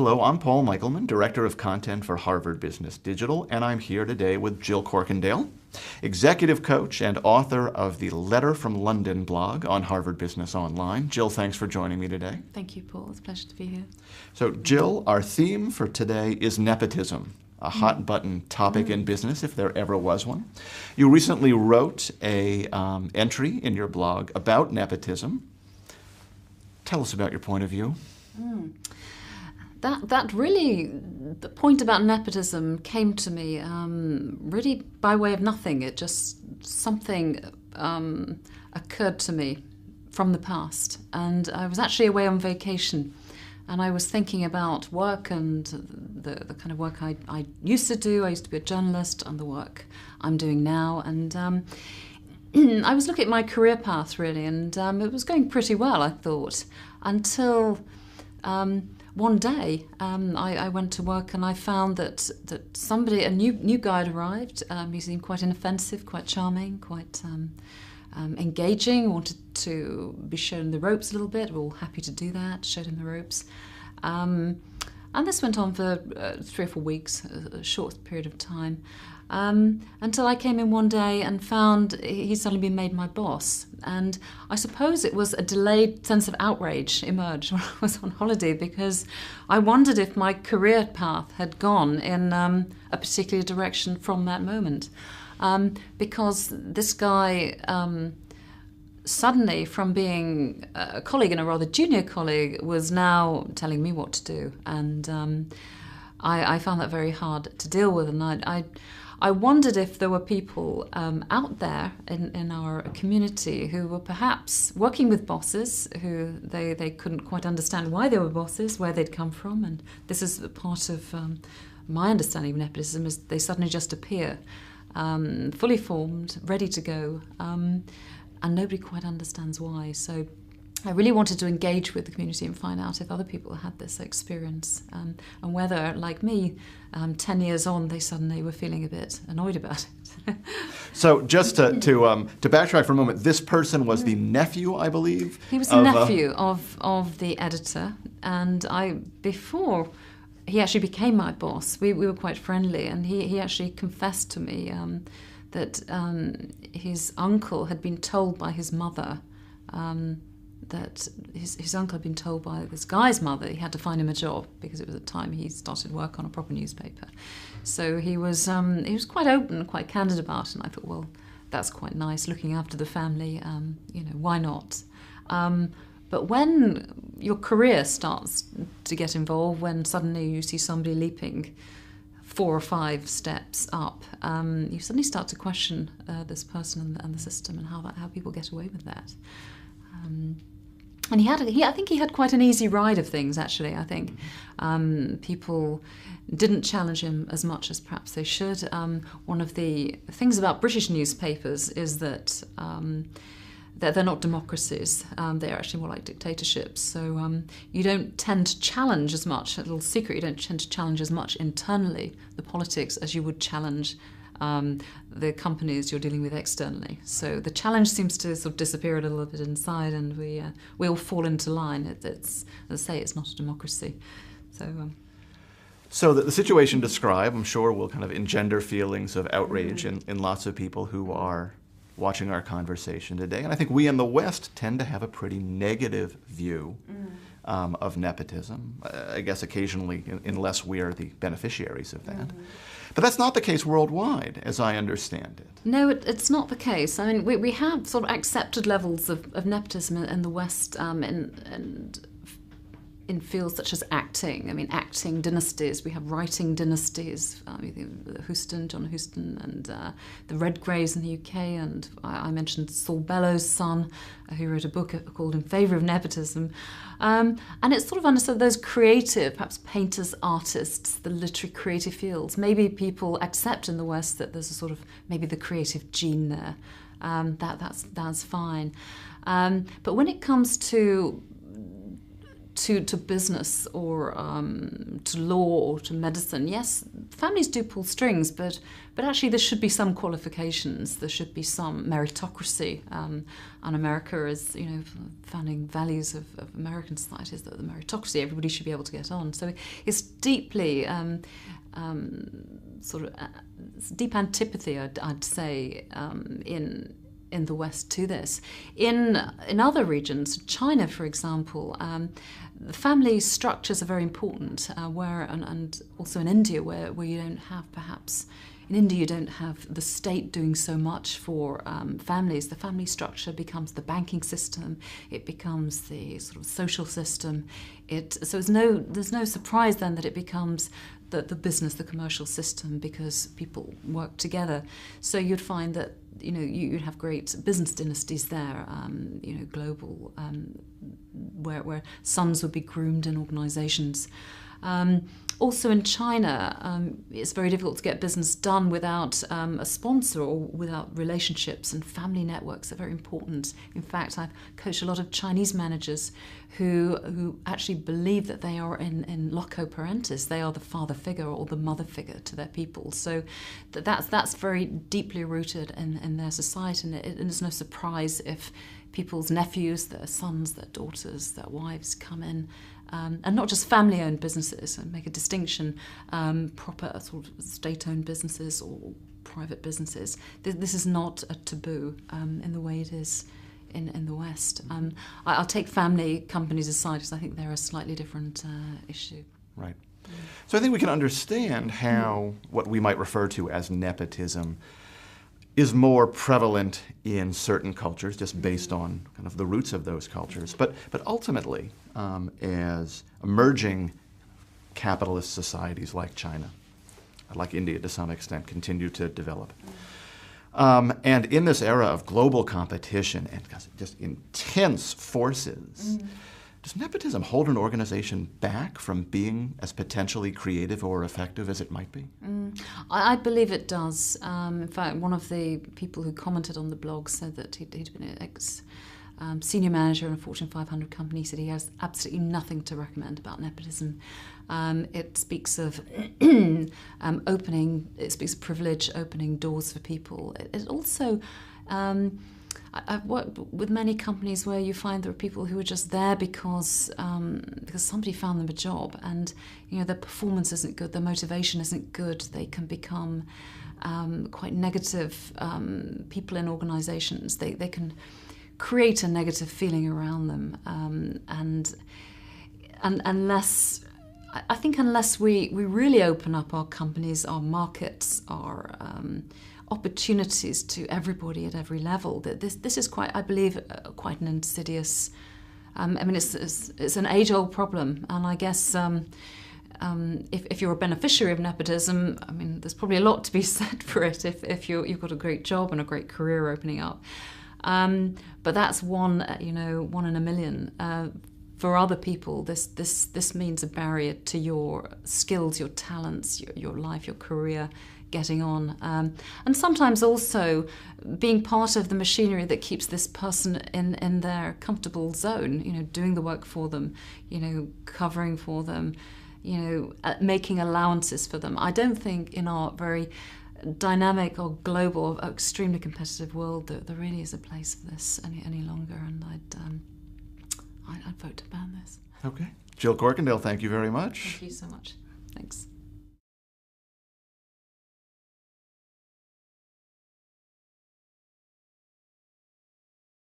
Hello, I'm Paul Michelman, Director of Content for Harvard Business Digital, and I'm here today with Jill Corkindale, Executive Coach and author of the Letter from London blog on Harvard Business Online. Jill, thanks for joining me today. Thank you, Paul. It's a pleasure to be here. So, Jill, our theme for today is nepotism, a hot-button topic in business, if there ever was one. You recently wrote an entry in your blog about nepotism. Tell us about your point of view. That really, the point about nepotism came to me really by way of nothing. It just, something occurred to me from the past. And I was actually away on vacation. And I was thinking about work and the kind of work I used to do. I used to be a journalist, and the work I'm doing now. And I was looking at my career path, really, and it was going pretty well, I thought, until one day I went to work and I found that somebody, a new guy had arrived. He seemed quite inoffensive, quite charming, quite engaging, wanted to be shown the ropes a little bit. We were all happy to do that, showed him the ropes. And this went on for 3 or 4 weeks, a short period of time, until I came in one day and found he'd suddenly been made my boss. And I suppose it was a delayed sense of outrage emerged when I was on holiday, because I wondered if my career path had gone in a particular direction from that moment. Because this guy suddenly, from being a colleague and a rather junior colleague, was now telling me what to do. And I found that very hard to deal with. And I wondered if there were people out there in our community who were perhaps working with bosses who they couldn't quite understand why they were bosses, where they'd come from. And this is part of my understanding of nepotism, is they suddenly just appear, fully formed, ready to go, and nobody quite understands why. So I really wanted to engage with the community and find out if other people had this experience, and whether, like me, 10 years on, they suddenly were feeling a bit annoyed about it. So just to backtrack for a moment, this person was the nephew, I believe? He was the nephew of the editor, and before he actually became my boss, we were quite friendly, and he actually confessed to me that his uncle had been told by his mother that his uncle had been told by this guy's mother he had to find him a job, because it was at the time he started work on a proper newspaper. So he was quite open, quite candid about it, and I thought, well, that's quite nice, looking after the family, why not? But when your career starts to get involved, when suddenly you see somebody leaping 4 or 5 steps up, you suddenly start to question this person and the system, and how people get away with that. And I think he had quite an easy ride of things, actually. I think people didn't challenge him as much as perhaps they should. One of the things about British newspapers is that they're not democracies. They're actually more like dictatorships. So you don't tend to challenge as much, a little secret, you don't tend to challenge as much internally the politics as you would challenge the companies you're dealing with externally. So the challenge seems to sort of disappear a little bit inside, and we all fall into line. It's, as I say, it's not a democracy. So the situation described, I'm sure, will kind of engender feelings of outrage in lots of people who are watching our conversation today. And I think we in the West tend to have a pretty negative view of nepotism, I guess occasionally, unless we are the beneficiaries of that. But that's not the case worldwide, as I understand it. No, it's not the case. I mean, we have sort of accepted levels of nepotism in the West, and in fields such as acting. I mean, acting dynasties. We have writing dynasties. John Huston, and the Redgraves in the UK. And I mentioned Saul Bellows' son, who wrote a book called In Favour of Nepotism. And it's sort of understood those creative, perhaps painters, artists, the literary creative fields. Maybe people accept in the West that there's a sort of, maybe the creative gene there. That's fine. But when it comes to to business or to law or to medicine. Yes, families do pull strings, but actually there should be some qualifications. There should be some meritocracy. And America is, founding values of American society is that the meritocracy. Everybody should be able to get on. So it's deeply deep antipathy, I'd say, in the West to this. In other regions, China, for example, the family structures are very important. And also in India, where you don't have perhaps. In India, you don't have the state doing so much for families. The family structure becomes the banking system. It becomes the sort of social system. So there's no surprise then that it becomes the business, the commercial system, because people work together. So you'd find that you'd have great business dynasties there, global, where sons would be groomed in organisations. Also in China, it's very difficult to get business done without a sponsor or without relationships, and family networks are very important. In fact, I've coached a lot of Chinese managers who actually believe that they are in loco parentis. They are the father figure or the mother figure to their people. So that's very deeply rooted in their society, and it's no surprise if people's nephews, their sons, their daughters, their wives come in. And not just family-owned businesses, and make a distinction, proper sort of state-owned businesses or private businesses. This is not a taboo in the way it is in the West. I'll take family companies aside because I think they're a slightly different issue. Right. So I think we can understand how what we might refer to as nepotism is more prevalent in certain cultures, just based on kind of the roots of those cultures. But ultimately, as emerging capitalist societies like China, like India to some extent, continue to develop, and in this era of global competition and just intense forces, does nepotism hold an organization back from being as potentially creative or effective as it might be? I believe it does. In fact, one of the people who commented on the blog said that he'd been an ex-senior manager in a Fortune 500 company. He said he has absolutely nothing to recommend about nepotism. It speaks of it speaks of privilege, opening doors for people. It also... I've worked with many companies where you find there are people who are just there because somebody found them a job, and their performance isn't good, their motivation isn't good. They can become quite negative people in organisations. They can create a negative feeling around them, and unless we really open up our companies, our markets, our opportunities to everybody at every level, that this is quite, I believe, quite an insidious. It's an age-old problem, and I guess if you're a beneficiary of nepotism, there's probably a lot to be said for it. If you've got a great job and a great career opening up, but that's one in a million. For other people, this means a barrier to your skills, your talents, your life, your career, getting on, and sometimes also being part of the machinery that keeps this person in their comfortable zone, doing the work for them, covering for them, making allowances for them. I don't think in our very dynamic or global, extremely competitive world that there really is a place for this any longer, and I'd vote to ban this. Okay. Jill Corkindale, thank you very much. Thank you so much. Thanks.